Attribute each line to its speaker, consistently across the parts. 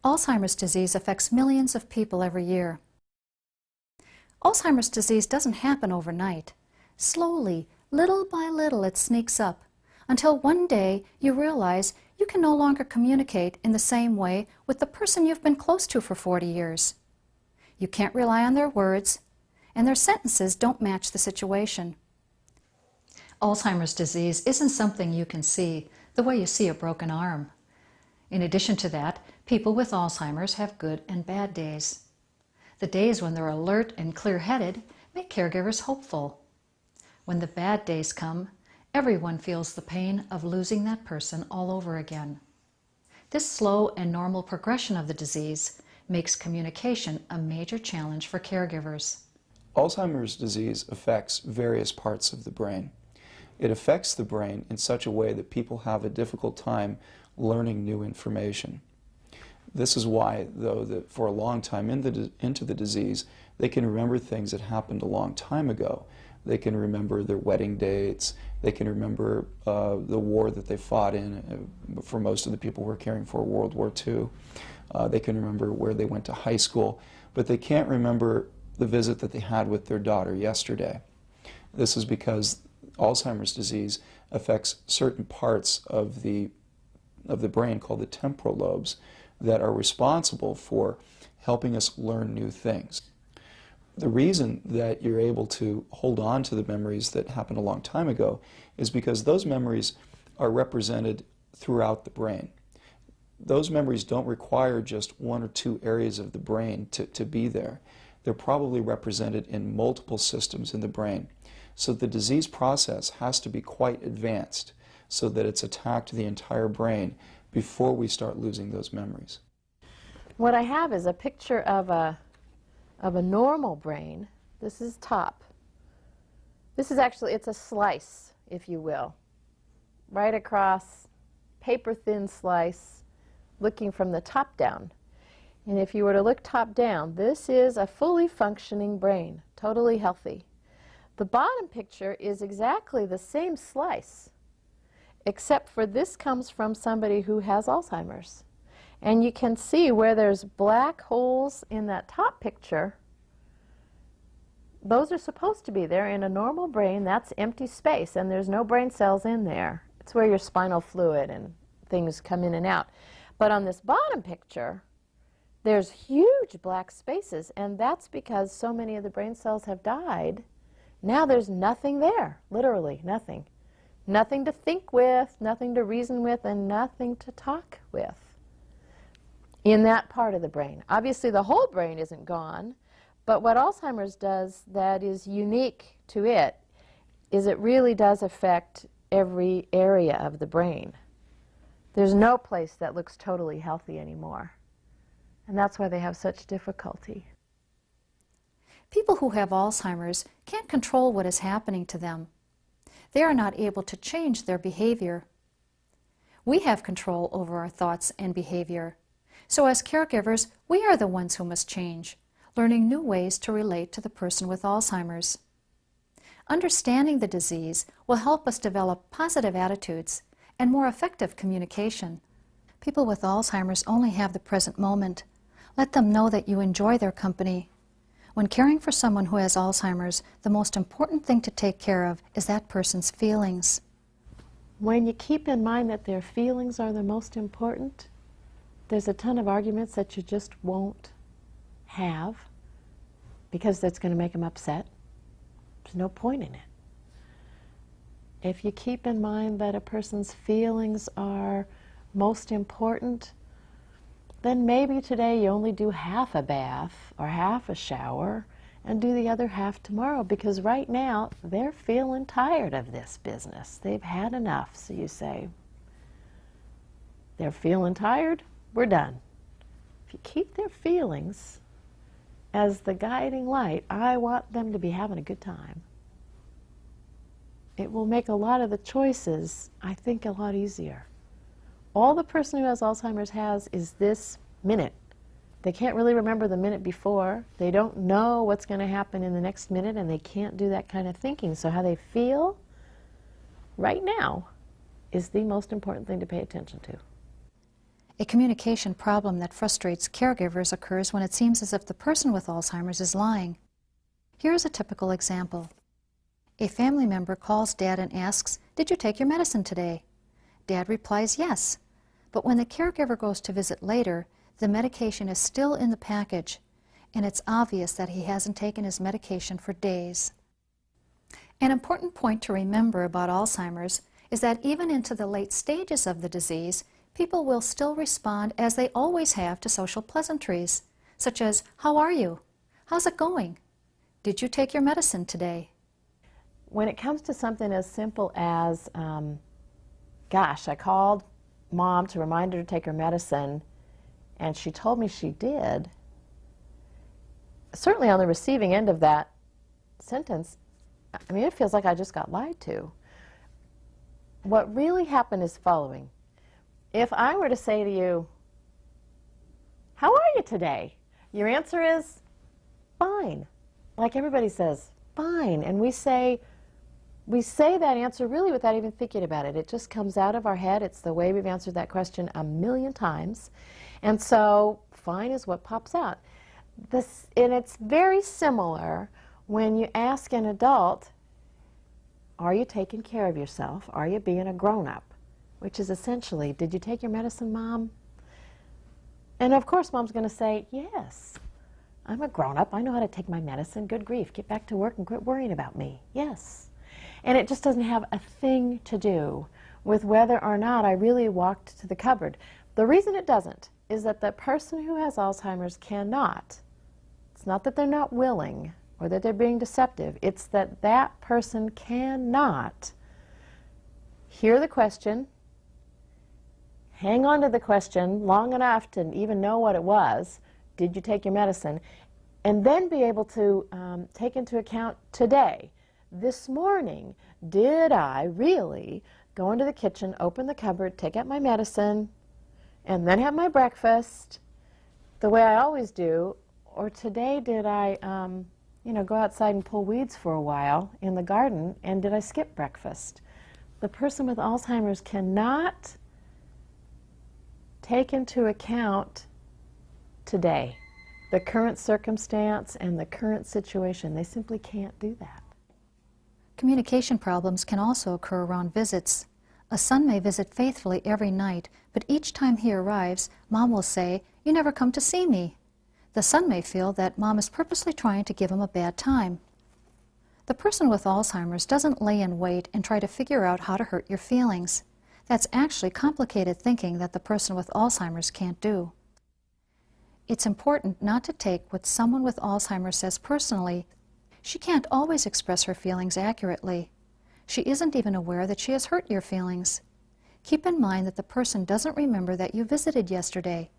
Speaker 1: Alzheimer's disease affects millions of people every year. Alzheimer's disease doesn't happen overnight. Slowly, little by little, it sneaks up, until one day you realize you can no longer communicate in the same way with the person you've been close to for 40 years. You can't rely on their words, and their sentences don't match the situation. Alzheimer's disease isn't something you can see the way you see a broken arm. In addition to that, people with Alzheimer's have good and bad days. The days when they're alert and clear-headed make caregivers hopeful. When the bad days come, everyone feels the pain of losing that person all over again. This slow and normal progression of the disease makes communication a major challenge for caregivers.
Speaker 2: Alzheimer's disease affects various parts of the brain. It affects the brain in such a way that people have a difficult time learning new information. This is why, though, that for a long time into the disease, they can remember things that happened a long time ago. They can remember their wedding dates. They can remember the war that they fought in. For most of the people who are caring for World War II. They can remember where they went to high school, but they can't remember the visit that they had with their daughter yesterday. This is because Alzheimer's disease affects certain parts of the brain called the temporal lobes that are responsible for helping us learn new things. The reason that you're able to hold on to the memories that happened a long time ago is because those memories are represented throughout the brain. Those memories don't require just one or two areas of the brain to be there. They're probably represented in multiple systems in the brain. So the disease process has to be quite advanced so that it's attacked the entire brain before we start losing those memories.
Speaker 3: What I have is a picture of a normal brain. This is top. This is actually, it's a slice, if you will, right across, paper-thin slice, looking from the top down. And if you were to look top down, this is a fully functioning brain, totally healthy. The bottom picture is exactly the same slice, except for this comes from somebody who has Alzheimer's. And you can see where there's black holes in that top picture. Those are supposed to be there. In a normal brain, that's empty space, and there's no brain cells in there. It's where your spinal fluid and things come in and out. But on this bottom picture, there's huge black spaces, and that's because so many of the brain cells have died. Now there's nothing there, literally nothing. Nothing to think with, nothing to reason with, and nothing to talk with in that part of the brain. Obviously, the whole brain isn't gone, but what Alzheimer's does that is unique to it is it really does affect every area of the brain. There's no place that looks totally healthy anymore, and that's why they have such difficulty.
Speaker 1: People who have Alzheimer's can't control what is happening to them. They are not able to change their behavior. We have control over our thoughts and behavior. So as caregivers, we are the ones who must change, learning new ways to relate to the person with Alzheimer's. Understanding the disease will help us develop positive attitudes and more effective communication. People with Alzheimer's only have the present moment. Let them know that you enjoy their company. When caring for someone who has Alzheimer's, the most important thing to take care of is that person's feelings.
Speaker 3: When you keep in mind that their feelings are the most important, there's a ton of arguments that you just won't have because that's going to make them upset. There's no point in it. If you keep in mind that a person's feelings are most important, then maybe today you only do half a bath or half a shower and do the other half tomorrow, because right now they're feeling tired of this business. They've had enough. So you say, they're feeling tired, we're done. If you keep their feelings as the guiding light, I want them to be having a good time, it will make a lot of the choices, I think, a lot easier. All the person who has Alzheimer's has is this minute. They can't really remember the minute before. They don't know what's going to happen in the next minute, and they can't do that kind of thinking. So how they feel right now is the most important thing to pay attention to.
Speaker 1: A communication problem that frustrates caregivers occurs when it seems as if the person with Alzheimer's is lying. Here is a typical example. A family member calls Dad and asks, "Did you take your medicine today?" Dad replies, "Yes." But when the caregiver goes to visit later, the medication is still in the package, and it's obvious that he hasn't taken his medication for days. An important point to remember about Alzheimer's is that even into the late stages of the disease, people will still respond as they always have to social pleasantries, such as, "How are you? How's it going? Did you take your medicine today?"
Speaker 3: When it comes to something as simple as, gosh, I called Mom to remind her to take her medicine, and she told me she did, certainly on the receiving end of that sentence, I mean, it feels like I just got lied to. What really happened is following. If I were to say to you, "How are you today?" Your answer is, "Fine." Like everybody says, "Fine." And we say that answer really without even thinking about it. It just comes out of our head. It's the way we've answered that question a million times. And so fine is what pops out. And it's very similar when you ask an adult, "Are you taking care of yourself? Are you being a grown-up?" Which is essentially, "Did you take your medicine, Mom?" And of course, Mom's going to say, "Yes, I'm a grown-up. I know how to take my medicine. Good grief. Get back to work and quit worrying about me. Yes." And it just doesn't have a thing to do with whether or not I really walked to the cupboard. The reason it doesn't is that the person who has Alzheimer's cannot. It's not that they're not willing or that they're being deceptive. It's that that person cannot hear the question, hang on to the question long enough to even know what it was, "Did you take your medicine?" and then be able to take into account today. This morning, did I really go into the kitchen, open the cupboard, take out my medicine, and then have my breakfast the way I always do? Or today, did I go outside and pull weeds for a while in the garden, and did I skip breakfast? The person with Alzheimer's cannot take into account today, the current circumstance and the current situation. They simply can't do that.
Speaker 1: Communication problems can also occur around visits. A son may visit faithfully every night, but each time he arrives, Mom will say, "You never come to see me." The son may feel that Mom is purposely trying to give him a bad time. The person with Alzheimer's doesn't lay in wait and try to figure out how to hurt your feelings. That's actually complicated thinking that the person with Alzheimer's can't do. It's important not to take what someone with Alzheimer's says personally. She can't always express her feelings accurately. She isn't even aware that she has hurt your feelings. Keep in mind that the person doesn't remember that you visited yesterday.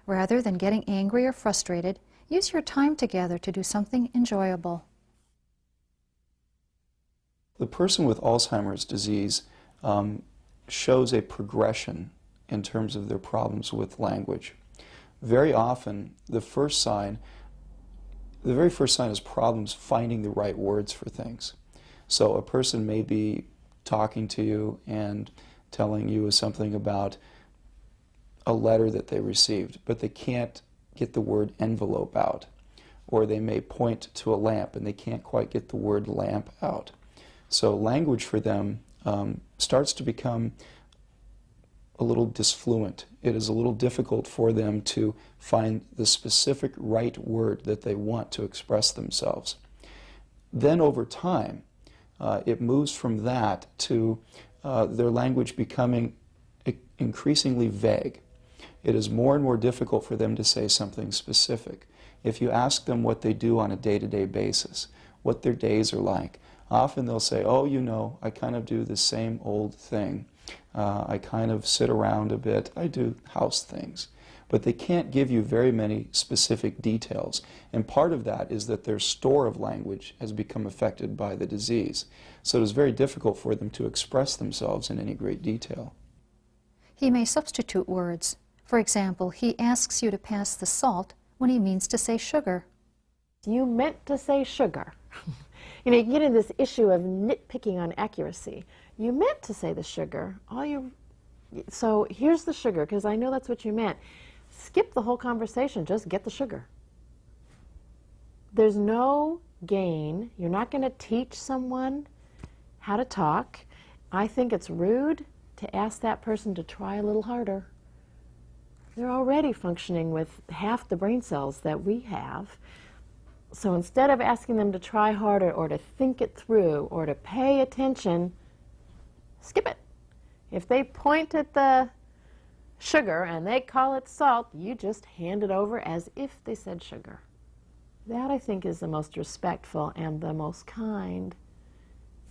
Speaker 1: Rather than getting angry or frustrated, use your time together to do something enjoyable.
Speaker 2: The person with Alzheimer's disease shows a progression in terms of their problems with language. Very often, the very first sign is problems finding the right words for things. So a person may be talking to you and telling you something about a letter that they received, but they can't get the word envelope out. Or they may point to a lamp and they can't quite get the word lamp out. So language for them starts to become a little disfluent. It is a little difficult for them to find the specific right word that they want to express themselves. Then over time, it moves from that to their language becoming increasingly vague. It is more and more difficult for them to say something specific. If you ask them what they do on a day-to-day basis, what their days are like, often they'll say, "Oh, you know, I kind of do the same old thing. I kind of sit around a bit. I do house things." But they can't give you very many specific details. And part of that is that their store of language has become affected by the disease. So it is very difficult for them to express themselves in any great detail.
Speaker 1: He may substitute words. For example, he asks you to pass the salt when he means to say sugar.
Speaker 3: You meant to say sugar. You get into this issue of nitpicking on accuracy. You meant to say the sugar. All you So here's the sugar, because I know that's what you meant. Skip the whole conversation, just get the sugar. There's no gain. You're not going to teach someone how to talk. I think it's rude to ask that person to try a little harder. They're already functioning with half the brain cells that we have. So instead of asking them to try harder or to think it through or to pay attention, skip it. If they point at the sugar and they call it salt, you just hand it over as if they said sugar. That, I think, is the most respectful and the most kind.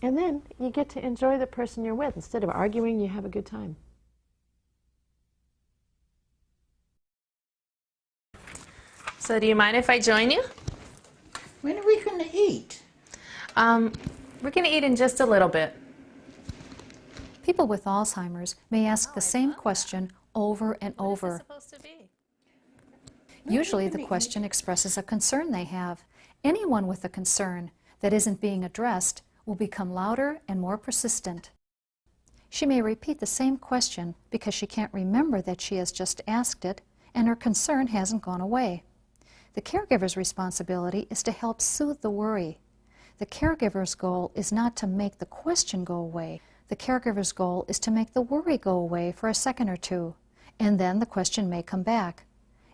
Speaker 3: And then you get to enjoy the person you're with. Instead of arguing, you have a good time.
Speaker 4: So do you mind if I join you?
Speaker 5: When are we going to eat?
Speaker 4: We're going to eat in just a little bit.
Speaker 1: People with Alzheimer's may ask the same question over and over.
Speaker 4: Supposed to be?
Speaker 1: Usually the question expresses a concern they have. Anyone with a concern that isn't being addressed will become louder and more persistent. She may repeat the same question because she can't remember that she has just asked it and her concern hasn't gone away. The caregiver's responsibility is to help soothe the worry. The caregiver's goal is not to make the question go away. The caregiver's goal is to make the worry go away for a second or two, and then the question may come back.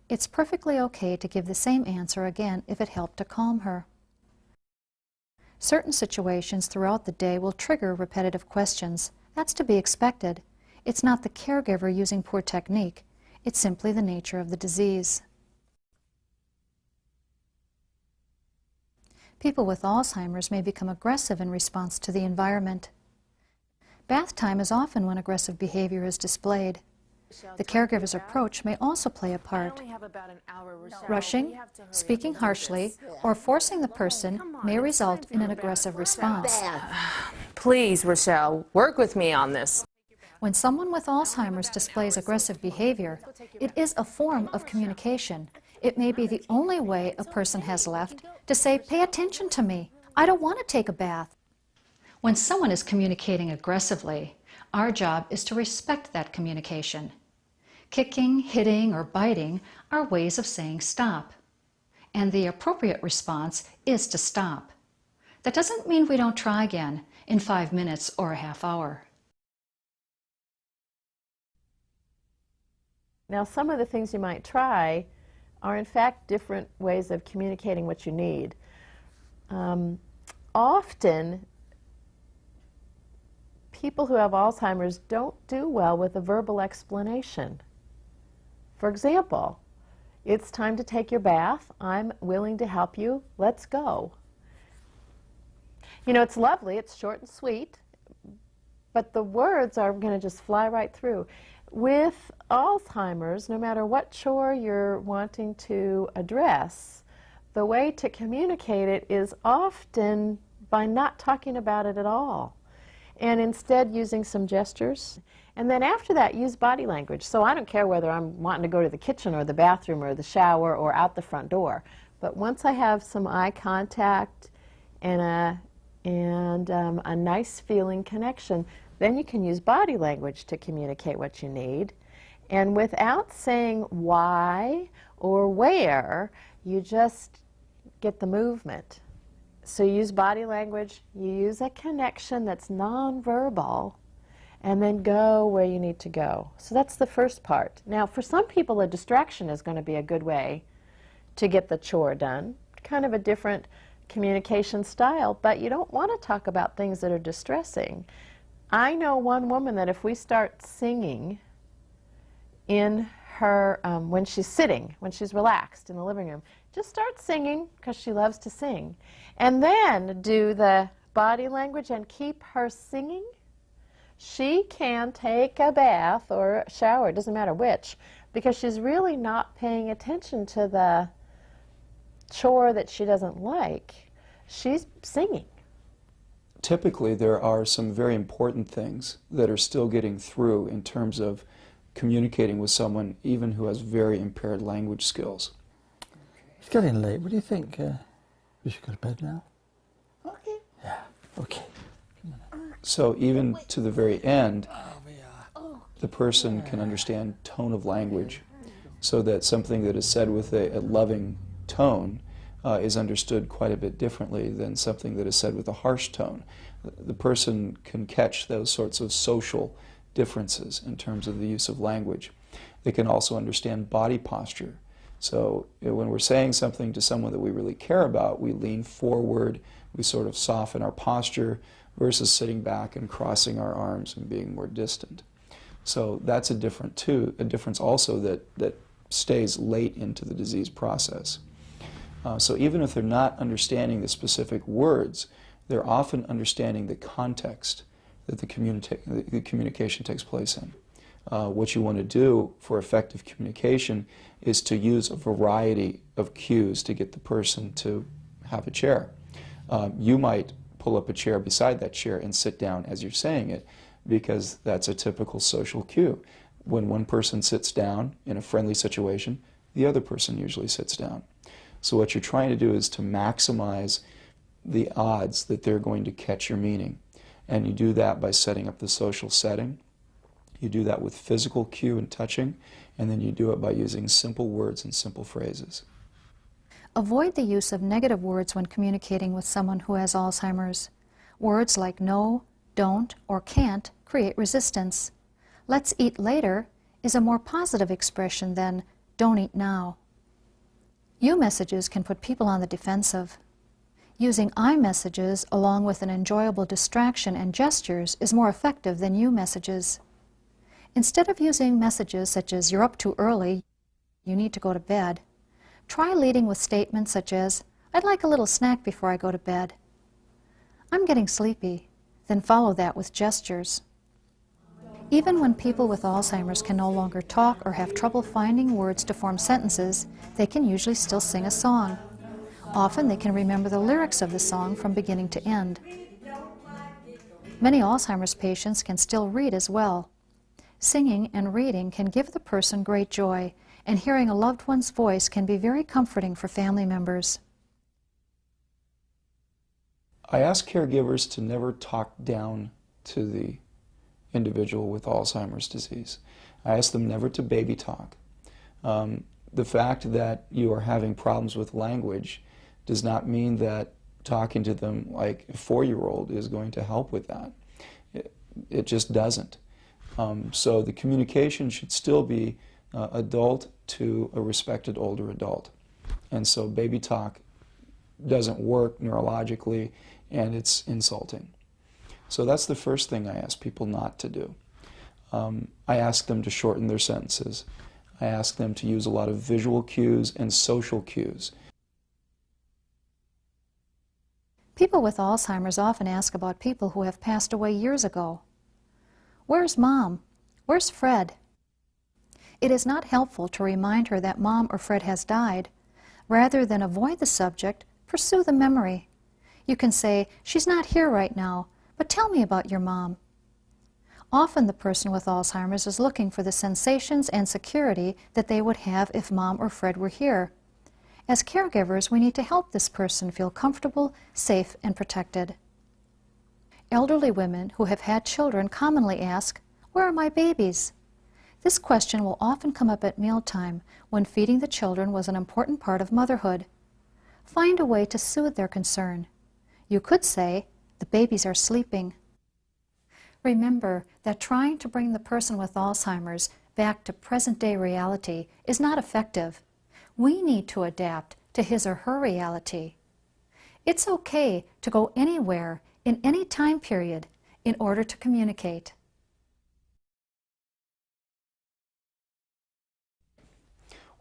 Speaker 1: It's perfectly okay to give the same answer again if it helped to calm her. Certain situations throughout the day will trigger repetitive questions. That's to be expected. It's not the caregiver using poor technique. It's simply the nature of the disease. People with Alzheimer's may become aggressive in response to the environment. Bath time is often when aggressive behavior is displayed. The caregiver's approach may also play a part. Rushing, speaking harshly, or forcing the person may result in an aggressive response.
Speaker 4: Please, Rochelle, work with me on this.
Speaker 1: When someone with Alzheimer's displays aggressive behavior, it is a form of communication. It may be the only way a person has left to say, "Pay attention to me. I don't want to take a bath." When someone is communicating aggressively, our job is to respect that communication. Kicking, hitting, or biting are ways of saying stop. And the appropriate response is to stop. That doesn't mean we don't try again in 5 minutes or a half hour.
Speaker 3: Now, some of the things you might try are in fact different ways of communicating what you need. Often, people who have Alzheimer's don't do well with a verbal explanation. For example, "It's time to take your bath. I'm willing to help you. Let's go." You know, it's lovely, it's short and sweet, but the words are going to just fly right through. With Alzheimer's, no matter what chore you're wanting to address, the way to communicate it is often by not talking about it at all, and instead using some gestures. And then after that, use body language. So I don't care whether I'm wanting to go to the kitchen or the bathroom or the shower or out the front door. But once I have some eye contact and a nice feeling connection, then you can use body language to communicate what you need. And without saying why or where, you just get the movement. So you use body language, you use a connection that's nonverbal, and then go where you need to go. So that's the first part. Now, for some people, a distraction is going to be a good way to get the chore done. Kind of a different communication style, but you don't want to talk about things that are distressing. I know one woman that if we start singing in her, when she's sitting, when she's relaxed in the living room, just start singing because she loves to sing. And then do the body language and keep her singing. She can take a bath or a shower, it doesn't matter which, because she's really not paying attention to the chore that she doesn't like. She's singing.
Speaker 2: Typically, there are some very important things that are still getting through in terms of communicating with someone even who has very impaired language skills.
Speaker 5: It's getting late. What do you think? We should go to bed now?
Speaker 6: Okay.
Speaker 5: Yeah, okay.
Speaker 2: So even to the very end, the person can understand tone of language, so that something that is said with a loving tone is understood quite a bit differently than something that is said with a harsh tone. The person can catch those sorts of social differences in terms of the use of language. They can also understand body posture. So when we're saying something to someone that we really care about, we lean forward, we sort of soften our posture versus sitting back and crossing our arms and being more distant. So that's a difference also that stays late into the disease process. So even if they're not understanding the specific words, they're often understanding the context that the communication takes place in. What you want to do for effective communication is to use a variety of cues to get the person to have a chair. You might pull up a chair beside that chair and sit down as you're saying it, because that's a typical social cue. When one person sits down in a friendly situation, the other person usually sits down. So what you're trying to do is to maximize the odds that they're going to catch your meaning. And you do that by setting up the social setting. You do that with physical cue and touching, and then you do it by using simple words and simple phrases.
Speaker 1: Avoid the use of negative words when communicating with someone who has Alzheimer's. Words like no, don't, or can't create resistance. Let's eat later is a more positive expression than don't eat now. You messages can put people on the defensive. Using I messages along with an enjoyable distraction and gestures is more effective than you messages. Instead of using messages such as you're up too early, you need to go to bed, try leading with statements such as I'd like a little snack before I go to bed. I'm getting sleepy. Then follow that with gestures. Even when people with Alzheimer's can no longer talk or have trouble finding words to form sentences, they can usually still sing a song. Often they can remember the lyrics of the song from beginning to end. Many Alzheimer's patients can still read as well. Singing and reading can give the person great joy, and hearing a loved one's voice can be very comforting for family members.
Speaker 2: I ask caregivers to never talk down to the individual with Alzheimer's disease. I ask them never to baby talk. The fact that you are having problems with language does not mean that talking to them like a 4-year-old is going to help with that. It just doesn't. So the communication should still be adult to a respected older adult. And so baby talk doesn't work neurologically, and it's insulting. So that's the first thing I ask people not to do. I ask them to shorten their sentences. I ask them to use a lot of visual cues and social cues.
Speaker 1: People with Alzheimer's often ask about people who have passed away years ago. Where's Mom? Where's Fred? It is not helpful to remind her that Mom or Fred has died. Rather than avoid the subject, pursue the memory. You can say, she's not here right now, but tell me about your mom. Often the person with Alzheimer's is looking for the sensations and security that they would have if Mom or Fred were here. As caregivers, we need to help this person feel comfortable, safe, and protected. Elderly women who have had children commonly ask, where are my babies? This question will often come up at mealtime when feeding the children was an important part of motherhood. Find a way to soothe their concern. You could say, the babies are sleeping. Remember that trying to bring the person with Alzheimer's back to present-day reality is not effective. We need to adapt to his or her reality. It's okay to go anywhere in any time period in order to communicate.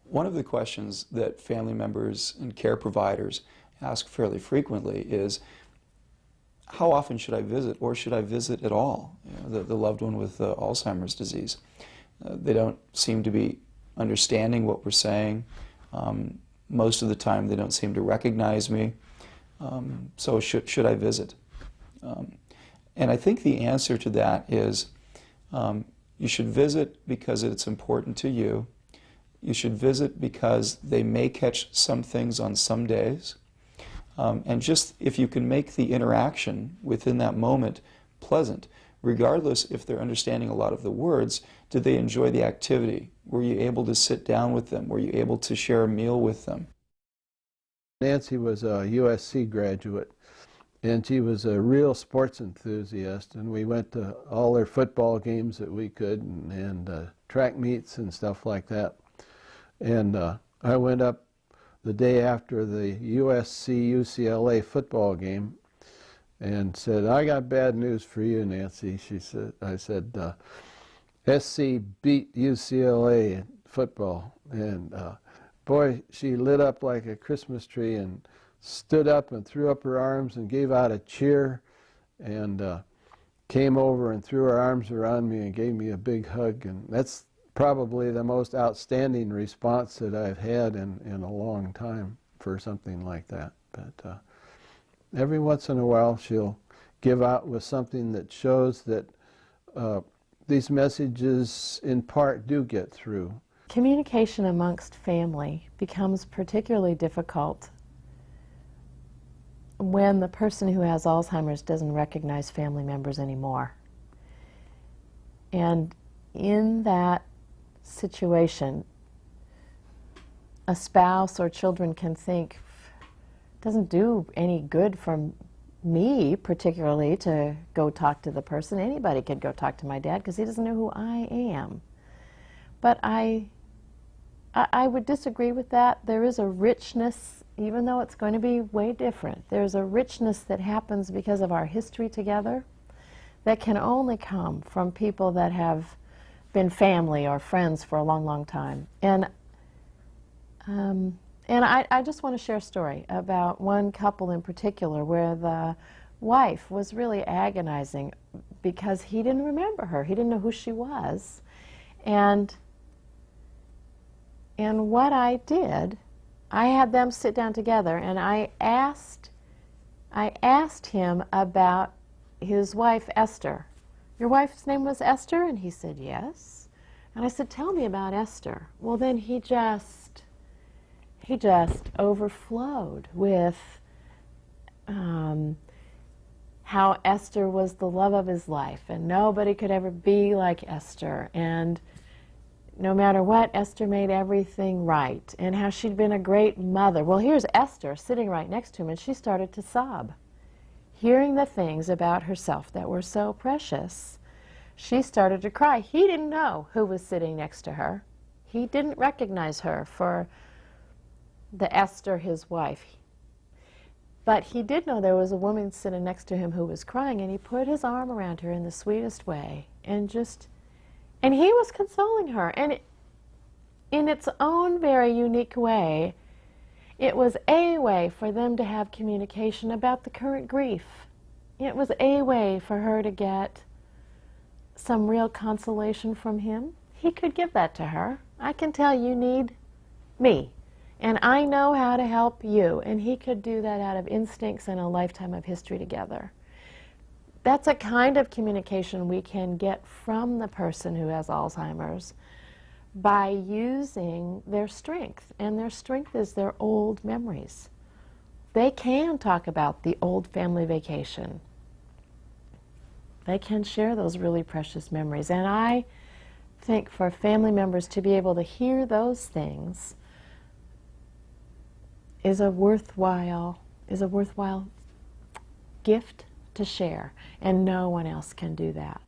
Speaker 2: One of the questions that family members and care providers ask fairly frequently is, how often should I visit, or should I visit at all, the loved one with Alzheimer's disease? They don't seem to be understanding what we're saying. Most of the time they don't seem to recognize me. So should I visit? And I think the answer to that is you should visit because it's important to you. You should visit because they may catch some things on some days. And just if you can make the interaction within that moment pleasant? Regardless if they're understanding a lot of the words, did they enjoy the activity? Were you able to sit down with them? Were you able to share a meal with them?
Speaker 6: Nancy was a USC graduate, and she was a real sports enthusiast, and we went to all their football games that we could, and track meets and stuff like that. And I went up the day after the USC-UCLA football game and said, "I got bad news for you, Nancy." I said, "SC beat UCLA in football." And boy, she lit up like a Christmas tree and stood up and threw up her arms and gave out a cheer, and came over and threw her arms around me and gave me a big hug. And that's probably the most outstanding response that I've had in a long time for something like that. But every once in a while she'll give out with something that shows that these messages in part do get through.
Speaker 3: Communication amongst family becomes particularly difficult when the person who has Alzheimer's doesn't recognize family members anymore. And in that situation, a spouse or children can think, it doesn't do any good for me particularly to go talk to the person. Anybody could go talk to my dad because he doesn't know who I am. But I would disagree with that. There is a richness, even though it's going to be way different, there's a richness that happens because of our history together that can only come from people that have been family or friends for a long, long time. And I just want to share a story about one couple in particular where the wife was really agonizing because he didn't remember her. He didn't know who she was. And what I did, I had them sit down together, and I asked him about his wife, Esther. "Your wife's name was Esther?" And he said, "Yes." And I said, "Tell me about Esther." Well, then he just overflowed with how Esther was the love of his life, and nobody could ever be like Esther, and no matter what, Esther made everything right, and how she'd been a great mother. Well, here's Esther sitting right next to him, and she started to sob. Hearing the things about herself that were so precious, she started to cry. He didn't know who was sitting next to her. He didn't recognize her for the Esther, his wife. But he did know there was a woman sitting next to him who was crying, and he put his arm around her in the sweetest way, and he was consoling her. And in its own very unique way, it was a way for them to have communication about the current grief. It was a way for her to get some real consolation from him. He could give that to her. "I can tell you need me, and I know how to help you." And he could do that out of instincts and a lifetime of history together. That's a kind of communication we can get from the person who has Alzheimer's by using their strength, and their strength is their old memories. They can talk about the old family vacation. They can share those really precious memories. And I think for family members to be able to hear those things is a worthwhile gift to share, and no one else can do that.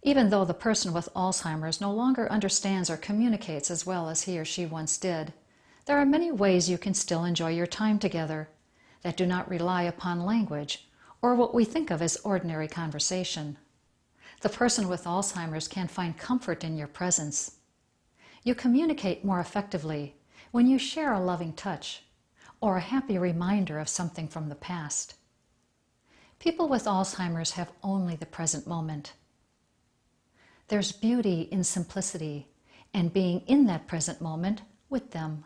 Speaker 1: Even though the person with Alzheimer's no longer understands or communicates as well as he or she once did, there are many ways you can still enjoy your time together that do not rely upon language or what we think of as ordinary conversation. The person with Alzheimer's can find comfort in your presence. You communicate more effectively when you share a loving touch or a happy reminder of something from the past. People with Alzheimer's have only the present moment. There's beauty in simplicity and being in that present moment with them.